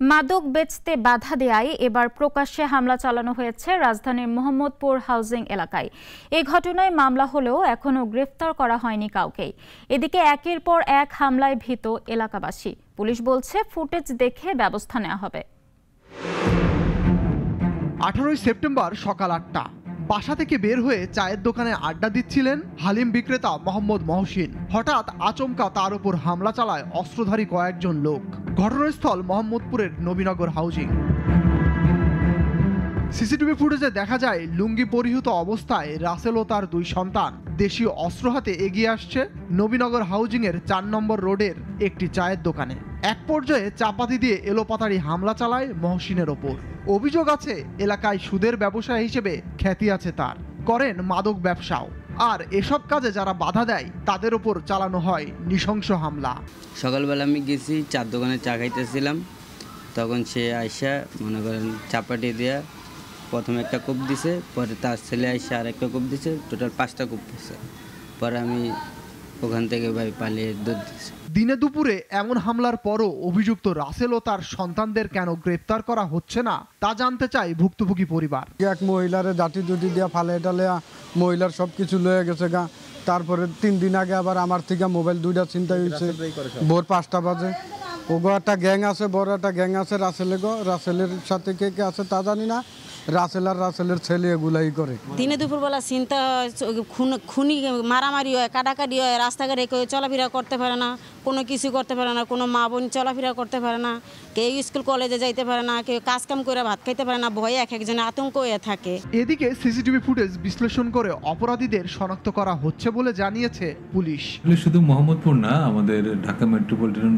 মাদক বেচতে বাধা দেয়ায় এবার প্রকাশ্যে হামলা চালানো হয়েছে রাজধানীর মোহাম্মদপুর হাউজিং এলাকায়। এই ঘটনায় মামলা হলেও এখনো গ্রেফতার করা হয়নি কাউকেই। এদিকে একের পর এক হামলায় ভীত এলাকাবাসী। পুলিশ বলছে ফুটেজ দেখে ব্যবস্থা নেওয়া হবে। 18 সেপ্টেম্বর সকাল 8টা বাসা থেকে বের হয়ে চায়ের দোকানে আড্ডা দিচ্ছিলেন হালিম বিক্রেতা মোহাম্মদ মহসিন। হঠাৎ আচমকা তার উপর হামলা চালায় অস্ত্রধারী কয়েকজন লোক। ঘটনাস্থল মোহাম্মদপুরের নবীনগর হাউজিং। সিসিটিভি ফুটেজে দেখা যায় লুঙ্গি পরিহিত অবস্থায় রাসেল ও তার দুই সন্তান দেশীয় অস্ত্র হাতে এগিয়ে আসছে নবীনগর হাউজিং এর 4 নম্বর রোডের একটি চায়ের দোকানে। এক পর্যায়ে চাপাতি দিয়ে এলোপাতাড়ি হামলা চালায় মহসিনের ওপর। অভিযোগ আছে এলাকায় সুদের ব্যবসায়ী হিসেবে খ্যাতি আছে তার, করেন মাদক ব্যবসাও। আর এসব কাজে যারা বাধা দেয় তাদের উপর চালানো হয় নৃশংস হামলা। সকালবেলা আমি গেছি চার দোকানে চা খাইতেছিলাম, তখন সে আইসা মনে করেন চাপাটি দিয়া প্রথমে একটা কোপ দিছে, পরে তার ছেলে আইসা আর একটা কোপ দিছে, টোটাল 5টা কোপ দিছে। পরে আমি ওখান থেকে ভাই পালিয়ে দৌড় দিছি। দিনে দুপুরে এমন হামলার পরও অভিযুক্ত রাসেল ও তার সন্তানদের কেন গ্রেপ্তার করা হচ্ছে না তা জানতে চায় ভুক্তভোগী পরিবার। এক মহিলারে জাতি জুটি দিয়া ফালে টালে মহিলার সব কিছু লয়ে গেছে গা। তারপরে 3 দিন আগে আবার আমার থেকে মোবাইল 2টা ছিনতাই হয়েছে ভোর 5টা বাজে। ওগো একটা গ্যাং আছে, বড় একটা গ্যাং আছে রাসেলের সাথে কে কে আছে তা জানি না। রাসেল আর রাসেলের ছেলে এগুলাই করে। দিনে দুপুরবেলা চিন্তা খুনি মারামারি হয়, কাটাকাটি হয়, রাস্তাঘাটে কেউ চলাফেরা করতে পারে না, কোনো কিছু করতে পারে না, কোনো মা বোন চলাফেরা করতে পারে না, কেউ স্কুল কলেজে যাইতে পারে না, কেউ কাজ কাম করে ভাত খাইতে পারে না, ভয়ে এক একজনে আতঙ্ক হয়ে থাকে। এদিকে সিসিটিভি ফুটেজ বিশ্লেষণ করে অপরাধীদের শনাক্ত করা হচ্ছে বলে জানিয়েছে পুলিশ। শুধু মোহাম্মদপুর না, আমাদের ঢাকা মেট্রোপলিটন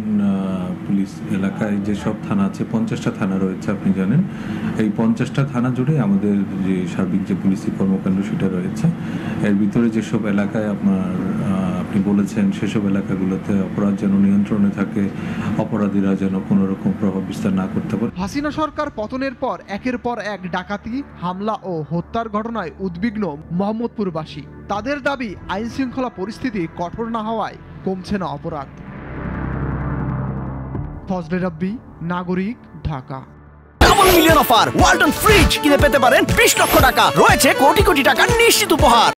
পুলিশ এলাকায় যেসব থানা আছে 50টা থানা রয়েছে, আপনি জানেন। এই 50টা থানা জুড়ে আমাদের যে সার্বিক যে পুলিশি কর্মকাণ্ড সেটা রয়েছে। এর ভিতরে যেসব এলাকায় আপনি বলেছেন সেসব এলাকাগুলোতে অপরাধ যেন নিয়ন্ত্রণে থাকে, অপরাধীরা যেন কোনো রকম প্রভাব বিস্তার না করতে পারে। হাসিনা সরকার পতনের পর একের পর এক ডাকাতি, হামলা ও হত্যার ঘটনায় উদ্বিগ্ন মোহাম্মদপুরবাসী। তাদের দাবি আইন শৃঙ্খলা পরিস্থিতি কঠোর না হওয়ায় কমছে না অপরাধ। ফজলে রাব্বি, নাগরিক, Dhaka. Double million offer Walton fridge কিনে পেতে পারেন 20 লক্ষ টাকা, রয়েছে কোটি কোটি টাকার নিশ্চিত উপহার।